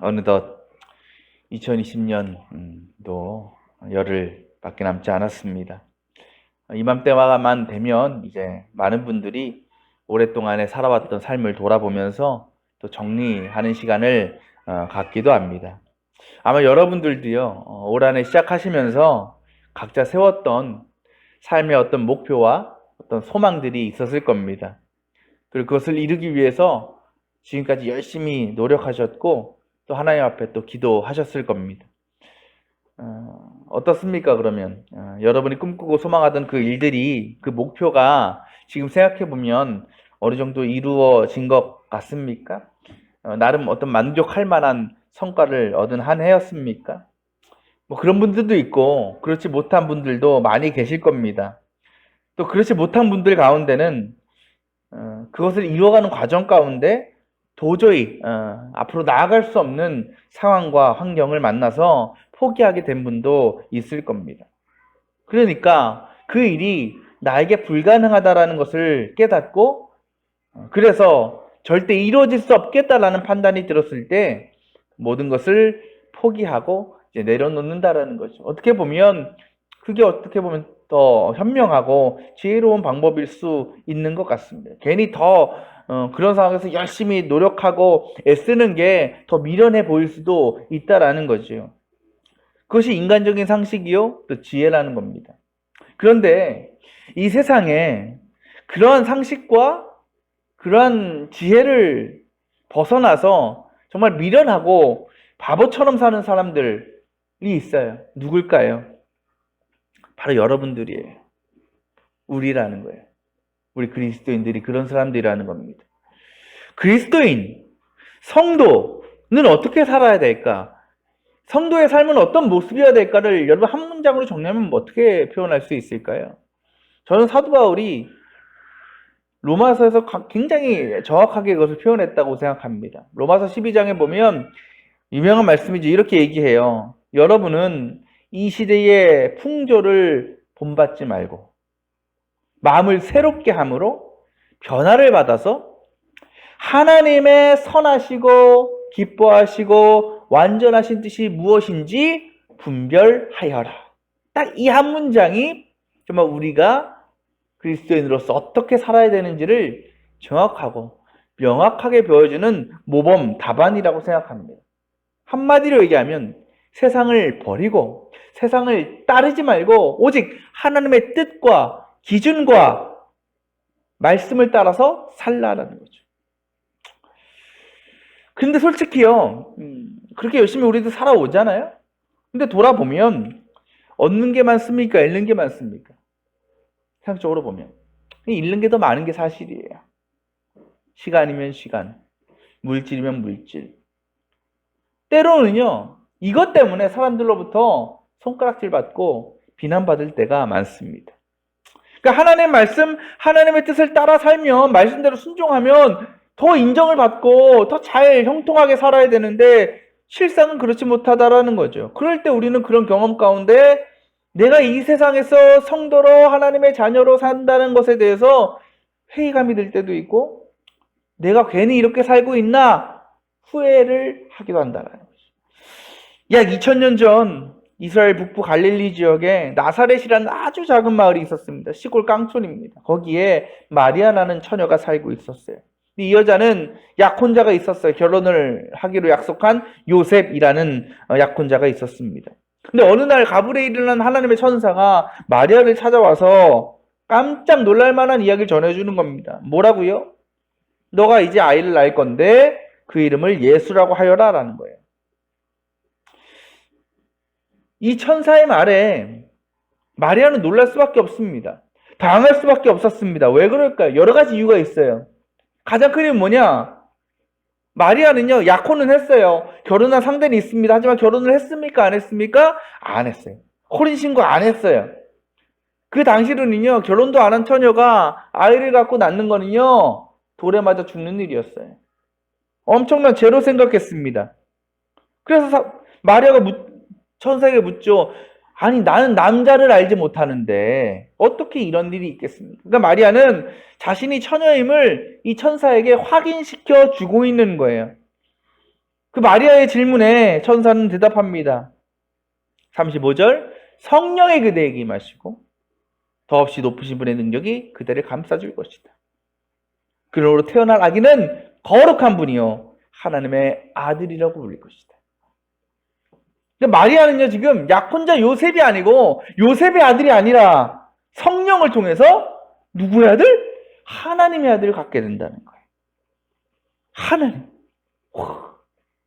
어느덧 2020년도 열흘밖에 남지 않았습니다. 이맘때만 되면 이제 많은 분들이 오랫동안에 살아왔던 삶을 돌아보면서 또 정리하는 시간을 갖기도 합니다. 아마 여러분들도요, 올 한해 시작하시면서 각자 세웠던 삶의 어떤 목표와 어떤 소망들이 있었을 겁니다. 그리고 그것을 이루기 위해서 지금까지 열심히 노력하셨고 또 하나님 앞에 또 기도하셨을 겁니다. 어떻습니까? 그러면 여러분이 꿈꾸고 소망하던 그 일들이, 그 목표가 지금 생각해 보면 어느 정도 이루어진 것 같습니까? 나름 어떤 만족할 만한 성과를 얻은 한 해였습니까? 뭐 그런 분들도 있고 그렇지 못한 분들도 많이 계실 겁니다. 또 그렇지 못한 분들 가운데는 그것을 이루어가는 과정 가운데 도저히 앞으로 나아갈 수 없는 상황과 환경을 만나서 포기하게 된 분도 있을 겁니다. 그러니까 그 일이 나에게 불가능하다라는 것을 깨닫고 그래서 절대 이루어질 수 없겠다라는 판단이 들었을 때 모든 것을 포기하고 이제 내려놓는다라는 거죠. 어떻게 보면 더 현명하고 지혜로운 방법일 수 있는 것 같습니다. 괜히 더 그런 상황에서 열심히 노력하고 애쓰는 게 더 미련해 보일 수도 있다라는 거죠. 그것이 인간적인 상식이요, 또 지혜라는 겁니다. 그런데 이 세상에 그러한 상식과 그러한 지혜를 벗어나서 정말 미련하고 바보처럼 사는 사람들이 있어요. 누굴까요? 바로 여러분들이에요. 우리라는 거예요. 우리 그리스도인들이 그런 사람들이라는 겁니다. 그리스도인, 성도는 어떻게 살아야 될까? 성도의 삶은 어떤 모습이어야 될까를 여러분 한 문장으로 정리하면 어떻게 표현할 수 있을까요? 저는 사도 바울이 로마서에서 굉장히 정확하게 그것을 표현했다고 생각합니다. 로마서 12장에 보면 유명한 말씀이지 이렇게 얘기해요. 여러분은 이 시대의 풍조를 본받지 말고 마음을 새롭게 함으로 변화를 받아서 하나님의 선하시고 기뻐하시고 완전하신 뜻이 무엇인지 분별하여라. 딱 이 한 문장이 정말 우리가 그리스도인으로서 어떻게 살아야 되는지를 정확하고 명확하게 보여주는 모범 답안이라고 생각합니다. 한마디로 얘기하면 세상을 버리고 세상을 따르지 말고 오직 하나님의 뜻과 기준과 말씀을 따라서 살라라는 거죠. 근데 솔직히요, 그렇게 열심히 우리도 살아오잖아요? 근데 돌아보면 얻는 게 많습니까? 잃는 게 많습니까? 상식적으로 보면 잃는 게 더 많은 게 사실이에요. 시간이면 시간, 물질이면 물질. 때로는요, 이것 때문에 사람들로부터 손가락질 받고 비난받을 때가 많습니다. 그러니까 하나님의 말씀, 하나님의 뜻을 따라 살면, 말씀대로 순종하면 더 인정을 받고 더 잘 형통하게 살아야 되는데 실상은 그렇지 못하다라는 거죠. 그럴 때 우리는 그런 경험 가운데 내가 이 세상에서 성도로 하나님의 자녀로 산다는 것에 대해서 회의감이 들 때도 있고 내가 괜히 이렇게 살고 있나 후회를 하기도 한다는 거죠. 약 2000년 전 이스라엘 북부 갈릴리 지역에 나사렛이라는 아주 작은 마을이 있었습니다. 시골 깡촌입니다. 거기에 마리아라는 처녀가 살고 있었어요. 이 여자는 약혼자가 있었어요. 결혼을 하기로 약속한 요셉이라는 약혼자가 있었습니다. 근데 어느 날 가브리엘이 일어난 하나님의 천사가 마리아를 찾아와서 깜짝 놀랄 만한 이야기를 전해주는 겁니다. 뭐라고요? 너가 이제 아이를 낳을 건데 그 이름을 예수라고 하여라 라는 거예요. 이 천사의 말에 마리아는 놀랄 수밖에 없습니다. 당할 수밖에 없었습니다. 왜 그럴까요? 여러 가지 이유가 있어요. 가장 큰 이유는 뭐냐? 마리아는요, 약혼은 했어요. 결혼한 상대는 있습니다. 하지만 결혼을 했습니까? 안 했습니까? 안 했어요. 혼인신고 안 했어요. 그 당시로는요, 결혼도 안 한 처녀가 아이를 갖고 낳는 거는요, 돌에 맞아 죽는 일이었어요. 엄청난 죄로 생각했습니다. 그래서 마리아가 천사에게 묻죠. 아니, 나는 남자를 알지 못하는데 어떻게 이런 일이 있겠습니까? 그러니까 마리아는 자신이 처녀임을 이 천사에게 확인시켜 주고 있는 거예요. 그 마리아의 질문에 천사는 대답합니다. 35절, 성령이 그대에게 임하시고 더없이 높으신 분의 능력이 그대를 감싸줄 것이다. 그러므로 태어날 아기는 거룩한 분이요 하나님의 아들이라고 불릴 것이다. 마리아는요, 지금 약혼자 요셉이 아니고 요셉의 아들이 아니라 성령을 통해서 누구의 아들? 하나님의 아들을 갖게 된다는 거예요. 하나님.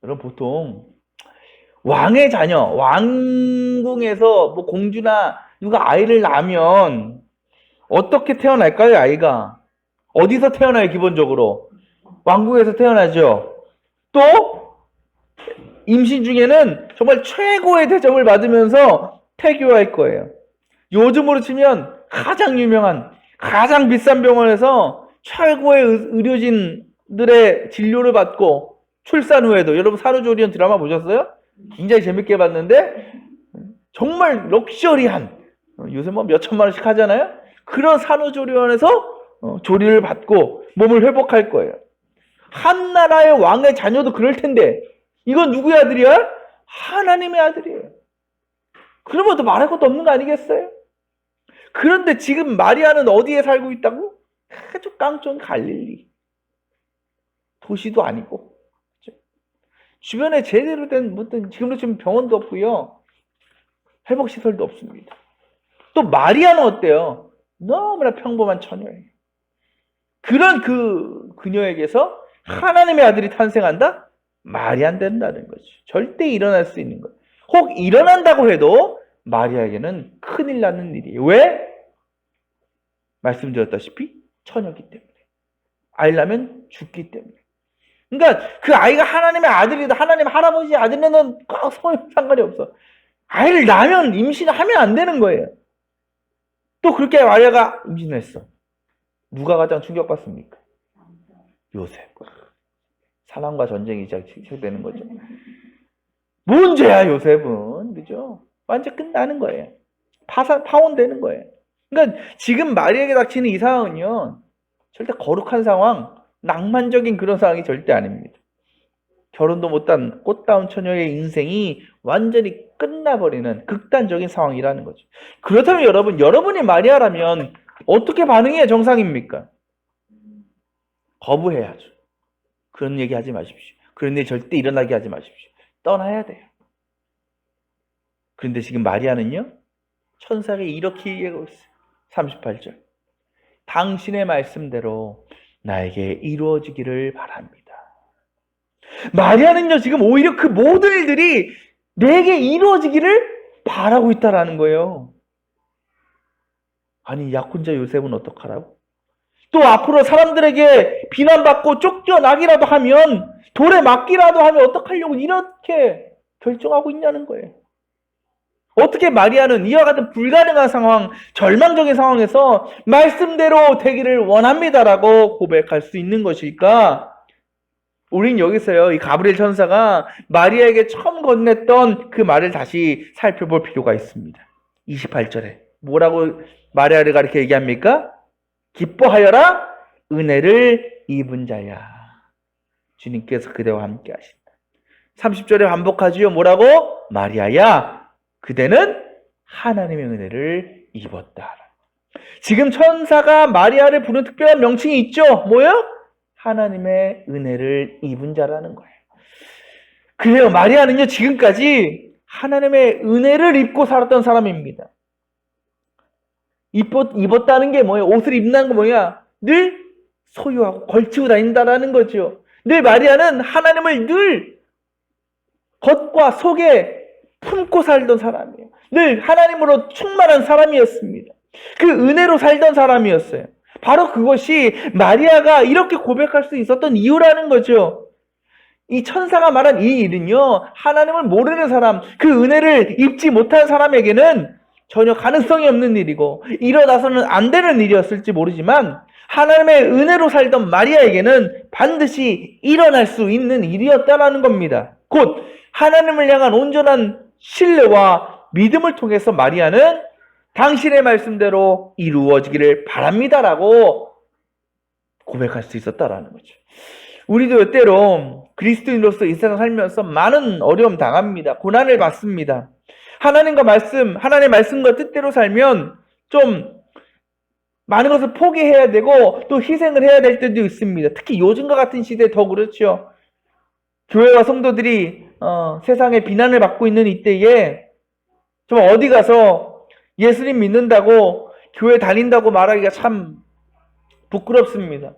여러분, 보통 왕의 자녀, 왕궁에서 뭐 공주나 누가 아이를 낳으면 어떻게 태어날까요, 아이가? 어디서 태어나요, 기본적으로? 왕궁에서 태어나죠. 또 임신 중에는 정말 최고의 대접을 받으면서 태교할 거예요. 요즘으로 치면 가장 유명한, 가장 비싼 병원에서 최고의 의료진들의 진료를 받고 출산 후에도, 여러분 산후조리원 드라마 보셨어요? 굉장히 재밌게 봤는데 정말 럭셔리한, 요새 뭐 몇천만 원씩 하잖아요? 그런 산후조리원에서 조리를 받고 몸을 회복할 거예요. 한 나라의 왕의 자녀도 그럴 텐데 이건 누구의 아들이야? 하나님의 아들이에요. 그러면 더 말할 것도 없는 거 아니겠어요? 그런데 지금 마리아는 어디에 살고 있다고? 아주 깡촌 갈릴리. 도시도 아니고. 그렇죠? 주변에 제대로 된 무슨, 지금도 지금 병원도 없고요. 회복시설도 없습니다. 또 마리아는 어때요? 너무나 평범한 처녀예요. 그런 그녀에게서 하나님의 아들이 탄생한다? 말이 안 된다는 거죠. 절대 일어날 수 있는 거예요. 혹 일어난다고 해도 마리아에게는 큰일 나는 일이에요. 왜? 말씀드렸다시피 처녀기 때문에. 아이를 낳으면 죽기 때문에. 그러니까 그 아이가 하나님의 아들이다, 하나님 할아버지 아들이면 꼭 상관이 없어. 아이를 낳으면 임신하면 안 되는 거예요. 또 그렇게 마리아가 임신했어. 누가 가장 충격받습니까? 요셉. 사랑과 전쟁이 시작되는 거죠. 뭔 죄야, 요셉은. 그죠? 완전 끝나는 거예요. 파혼되는 거예요. 그러니까 지금 마리아에게 닥치는 이 상황은요, 절대 거룩한 상황, 낭만적인 그런 상황이 절대 아닙니다. 결혼도 못한 꽃다운 처녀의 인생이 완전히 끝나버리는 극단적인 상황이라는 거죠. 그렇다면 여러분이 마리아라면 어떻게 반응해야 정상입니까? 거부해야죠. 그런 얘기 하지 마십시오. 그런 일 절대 일어나게 하지 마십시오. 떠나야 돼요. 그런데 지금 마리아는요, 천사가 이렇게 얘기하고 있어요. 38절. 당신의 말씀대로 나에게 이루어지기를 바랍니다. 마리아는요, 지금 오히려 그 모든 일들이 내게 이루어지기를 바라고 있다라는 거예요. 아니, 약혼자 요셉은 어떡하라고? 또 앞으로 사람들에게 비난받고 쫓겨나기라도 하면, 돌에 맞기라도 하면 어떡하려고 이렇게 결정하고 있냐는 거예요. 어떻게 마리아는 이와 같은 불가능한 상황, 절망적인 상황에서 말씀대로 되기를 원합니다라고 고백할 수 있는 것일까? 우린 여기서요, 이 가브리엘 천사가 마리아에게 처음 건넸던 그 말을 다시 살펴볼 필요가 있습니다. 28절에 뭐라고 마리아를 가리켜 얘기합니까? 기뻐하여라, 은혜를 입은 자야. 주님께서 그대와 함께 하신다. 30절에 반복하지요. 뭐라고? 마리아야, 그대는 하나님의 은혜를 입었다. 지금 천사가 마리아를 부르는 특별한 명칭이 있죠. 뭐예요? 하나님의 은혜를 입은 자라는 거예요. 그래요. 마리아는요, 지금까지 하나님의 은혜를 입고 살았던 사람입니다. 입었다는 게 뭐예요? 옷을 입는다는 게 뭐야? 늘 소유하고 걸치고 다닌다라는 거죠. 늘 마리아는 하나님을 늘 겉과 속에 품고 살던 사람이에요. 늘 하나님으로 충만한 사람이었습니다. 그 은혜로 살던 사람이었어요. 바로 그것이 마리아가 이렇게 고백할 수 있었던 이유라는 거죠. 이 천사가 말한 이 일은요, 하나님을 모르는 사람, 그 은혜를 입지 못한 사람에게는 전혀 가능성이 없는 일이고 일어나서는 안 되는 일이었을지 모르지만, 하나님의 은혜로 살던 마리아에게는 반드시 일어날 수 있는 일이었다라는 겁니다. 곧 하나님을 향한 온전한 신뢰와 믿음을 통해서 마리아는 당신의 말씀대로 이루어지기를 바랍니다라고 고백할 수 있었다라는 거죠. 우리도 때로 그리스도인으로서 이 세상 살면서 많은 어려움 당합니다. 고난을 받습니다. 하나님의 말씀과 뜻대로 살면 좀 많은 것을 포기해야 되고 또 희생을 해야 될 때도 있습니다. 특히 요즘과 같은 시대에 더 그렇죠. 교회와 성도들이 세상에 비난을 받고 있는 이때에 좀 어디 가서 예수님 믿는다고 교회 다닌다고 말하기가 참 부끄럽습니다.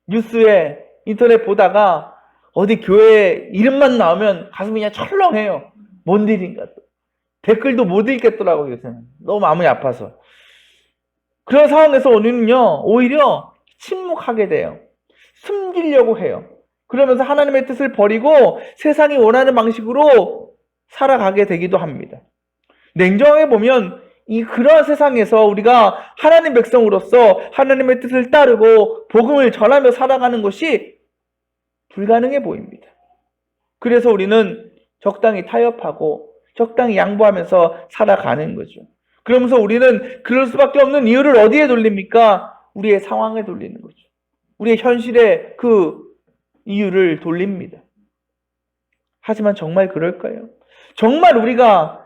뉴스에 인터넷 보다가 어디 교회 이름만 나오면 가슴이 그냥 철렁해요. 뭔 일인가 또. 댓글도 못 읽겠더라고요. 요새는. 너무 마음이 아파서. 그런 상황에서 우리는요, 오히려 침묵하게 돼요. 숨기려고 해요. 그러면서 하나님의 뜻을 버리고 세상이 원하는 방식으로 살아가게 되기도 합니다. 냉정하게 보면 그러한 세상에서 우리가 하나님 백성으로서 하나님의 뜻을 따르고 복음을 전하며 살아가는 것이 불가능해 보입니다. 그래서 우리는 적당히 타협하고 적당히 양보하면서 살아가는 거죠. 그러면서 우리는 그럴 수밖에 없는 이유를 어디에 돌립니까? 우리의 상황에 돌리는 거죠. 우리의 현실에 그 이유를 돌립니다. 하지만 정말 그럴까요? 정말 우리가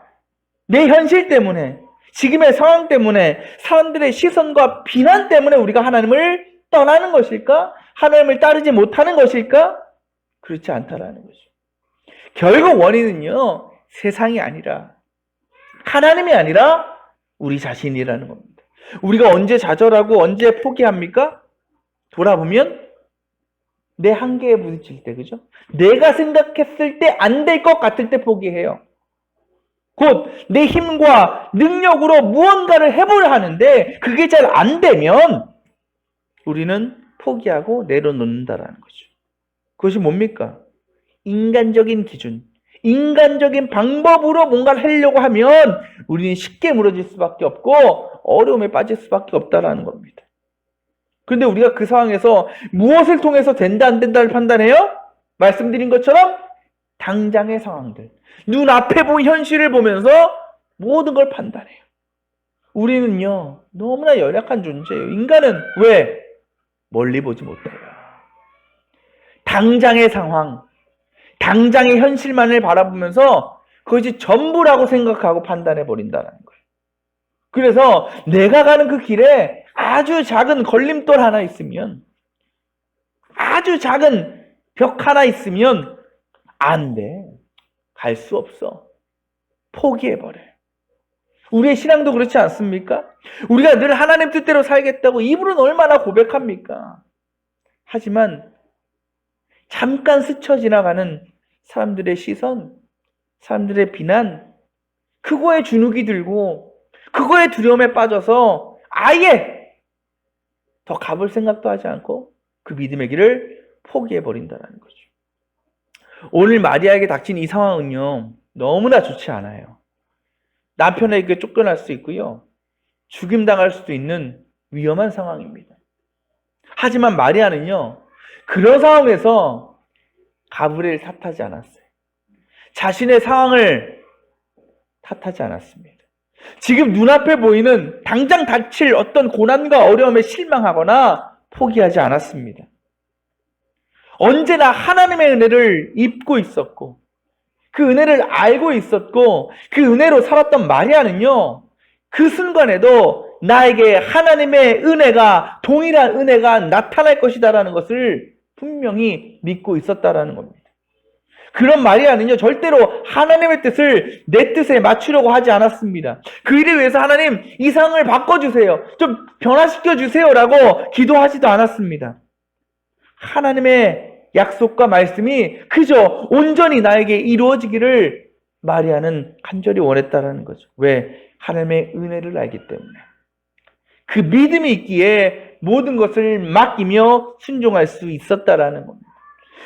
내 현실 때문에, 지금의 상황 때문에, 사람들의 시선과 비난 때문에 우리가 하나님을 떠나는 것일까? 하나님을 따르지 못하는 것일까? 그렇지 않다라는 거죠. 결국 원인은요, 세상이 아니라 하나님이 아니라 우리 자신이라는 겁니다. 우리가 언제 좌절하고 언제 포기합니까? 돌아보면 내 한계에 부딪힐 때, 그죠? 내가 생각했을 때 안 될 것 같을 때 포기해요. 곧 내 힘과 능력으로 무언가를 해보려 하는데 그게 잘 안 되면 우리는 포기하고 내려놓는다라는 거죠. 그것이 뭡니까? 인간적인 기준, 인간적인 방법으로 뭔가를 하려고 하면 우리는 쉽게 무너질 수밖에 없고 어려움에 빠질 수밖에 없다라는 겁니다. 그런데 우리가 그 상황에서 무엇을 통해서 된다 안 된다를 판단해요? 말씀드린 것처럼 당장의 상황들, 눈앞에 보인 현실을 보면서 모든 걸 판단해요. 우리는요 너무나 연약한 존재예요. 인간은 왜? 멀리 보지 못해요. 당장의 상황, 당장의 현실만을 바라보면서 그것이 전부라고 생각하고 판단해 버린다는 거예요. 그래서 내가 가는 그 길에 아주 작은 걸림돌 하나 있으면, 아주 작은 벽 하나 있으면 안 돼. 갈 수 없어. 포기해버려요. 우리의 신앙도 그렇지 않습니까? 우리가 늘 하나님 뜻대로 살겠다고 입으로는 얼마나 고백합니까? 하지만 잠깐 스쳐 지나가는 사람들의 시선, 사람들의 비난, 그거에 주눅이 들고 그거에 두려움에 빠져서 아예 더 가볼 생각도 하지 않고 그 믿음의 길을 포기해버린다는 거죠. 오늘 마리아에게 닥친 이 상황은요 너무나 좋지 않아요. 남편에게 쫓겨날 수 있고요, 죽임당할 수도 있는 위험한 상황입니다. 하지만 마리아는요 그런 상황에서 가브리엘을 탓하지 않았어요. 자신의 상황을 탓하지 않았습니다. 지금 눈앞에 보이는 당장 닥칠 어떤 고난과 어려움에 실망하거나 포기하지 않았습니다. 언제나 하나님의 은혜를 입고 있었고 그 은혜를 알고 있었고 그 은혜로 살았던 마리아는요 그 순간에도 나에게 하나님의 은혜가, 동일한 은혜가 나타날 것이다라는 것을 분명히 믿고 있었다라는 겁니다. 그런 마리아는요 절대로 하나님의 뜻을 내 뜻에 맞추려고 하지 않았습니다. 그 일을 위해서 하나님 이 상황을 바꿔주세요, 좀 변화시켜 주세요라고 기도하지도 않았습니다. 하나님의 약속과 말씀이 그저 온전히 나에게 이루어지기를 마리아는 간절히 원했다라는 거죠. 왜? 하나님의 은혜를 알기 때문에. 그 믿음이 있기에 모든 것을 맡기며 순종할 수 있었다라는 겁니다.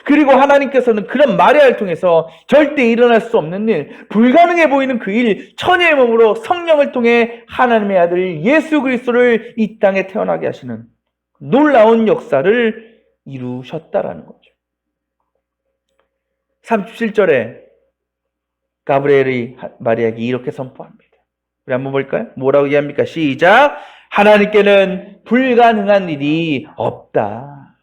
그리고 하나님께서는 그런 마리아를 통해서 절대 일어날 수 없는 일, 불가능해 보이는 그 일, 천의 몸으로 성령을 통해 하나님의 아들 예수 그리스도를 이 땅에 태어나게 하시는 놀라운 역사를 이루셨다라는 거죠. 37절에 가브리엘이 마리아에게 이렇게 선포합니다. 우리 한번 볼까요? 뭐라고 얘기합니까? 시작! 하나님께는 불가능한 일이 없다.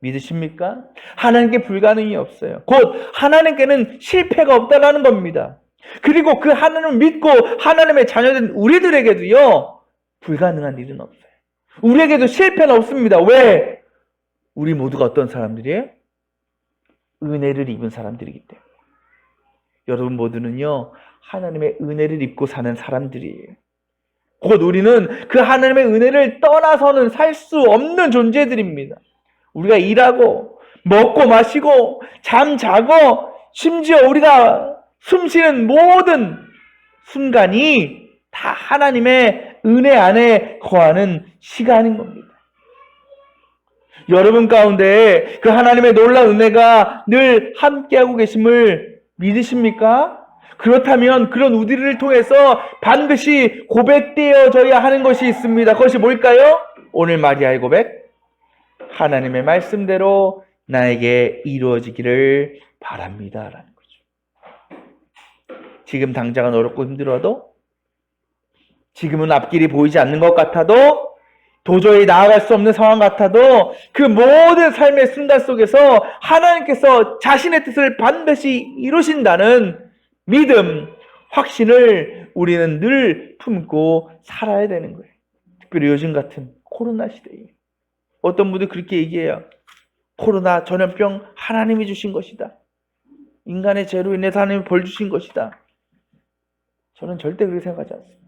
믿으십니까? 하나님께 불가능이 없어요. 곧 하나님께는 실패가 없다라는 겁니다. 그리고 그 하나님을 믿고 하나님의 자녀된 우리들에게도요, 불가능한 일은 없어요. 우리에게도 실패는 없습니다. 왜? 우리 모두가 어떤 사람들이에요? 은혜를 입은 사람들이기 때문에. 여러분 모두는요, 하나님의 은혜를 입고 사는 사람들이에요. 곧 우리는 그 하나님의 은혜를 떠나서는 살 수 없는 존재들입니다. 우리가 일하고 먹고 마시고 잠자고 심지어 우리가 숨쉬는 모든 순간이 다 하나님의 은혜 안에 거하는 시간인 겁니다. 여러분 가운데 그 하나님의 놀라운 은혜가 늘 함께하고 계심을 믿으십니까? 그렇다면 그런 우리를 통해서 반드시 고백되어져야 하는 것이 있습니다. 그것이 뭘까요? 오늘 마리아의 고백. 하나님의 말씀대로 나에게 이루어지기를 바랍니다. 라는 거죠. 지금 당장은 어렵고 힘들어도, 지금은 앞길이 보이지 않는 것 같아도, 도저히 나아갈 수 없는 상황 같아도 그 모든 삶의 순간 속에서 하나님께서 자신의 뜻을 반드시 이루신다는 믿음, 확신을 우리는 늘 품고 살아야 되는 거예요. 특별히 요즘 같은 코로나 시대에 어떤 분들이 그렇게 얘기해요. 코로나 전염병 하나님이 주신 것이다. 인간의 죄로 인해서 하나님이 벌 주신 것이다. 저는 절대 그렇게 생각하지 않습니다.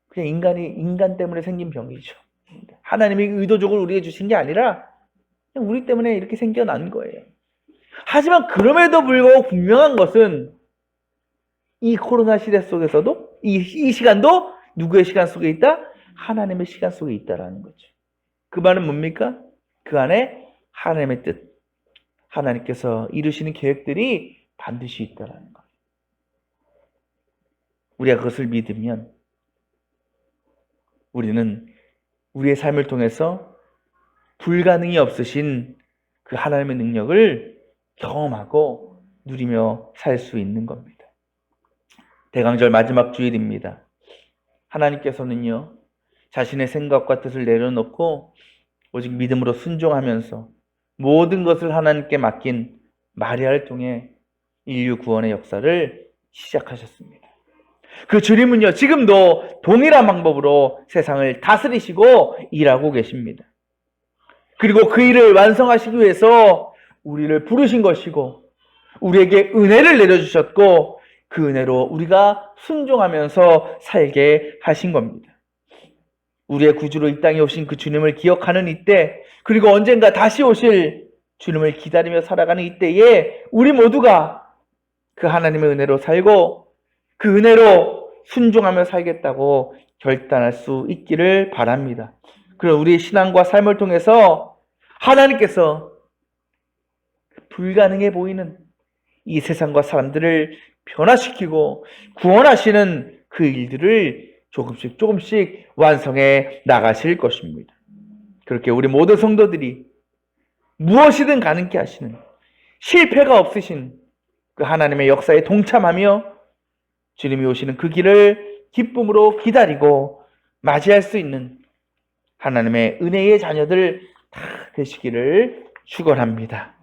그냥 인간 때문에 생긴 병이죠. 하나님이 의도적으로 우리에게 주신 게 아니라 그냥 우리 때문에 이렇게 생겨난 거예요. 하지만 그럼에도 불구하고 분명한 것은 이 코로나 시대 속에서도 이 시간도 누구의 시간 속에 있다? 하나님의 시간 속에 있다라는 거죠. 그 말은 뭡니까? 그 안에 하나님의 뜻, 하나님께서 이루시는 계획들이 반드시 있다라는 거예요. 우리가 그것을 믿으면 우리는 우리의 삶을 통해서 불가능이 없으신 그 하나님의 능력을 경험하고 누리며 살 수 있는 겁니다. 대강절 마지막 주일입니다. 하나님께서는요, 자신의 생각과 뜻을 내려놓고 오직 믿음으로 순종하면서 모든 것을 하나님께 맡긴 마리아를 통해 인류 구원의 역사를 시작하셨습니다. 그 주님은요, 지금도 동일한 방법으로 세상을 다스리시고 일하고 계십니다. 그리고 그 일을 완성하시기 위해서 우리를 부르신 것이고 우리에게 은혜를 내려주셨고 그 은혜로 우리가 순종하면서 살게 하신 겁니다. 우리의 구주로 이 땅에 오신 그 주님을 기억하는 이때, 그리고 언젠가 다시 오실 주님을 기다리며 살아가는 이때에 우리 모두가 그 하나님의 은혜로 살고 그 은혜로 순종하며 살겠다고 결단할 수 있기를 바랍니다. 그럼 우리의 신앙과 삶을 통해서 하나님께서 불가능해 보이는 이 세상과 사람들을 변화시키고 구원하시는 그 일들을 조금씩 완성해 나가실 것입니다. 그렇게 우리 모든 성도들이 무엇이든 가능케 하시는, 실패가 없으신 그 하나님의 역사에 동참하며 주님이 오시는 그 길을 기쁨으로 기다리고 맞이할 수 있는 하나님의 은혜의 자녀들 다 되시기를 축원합니다.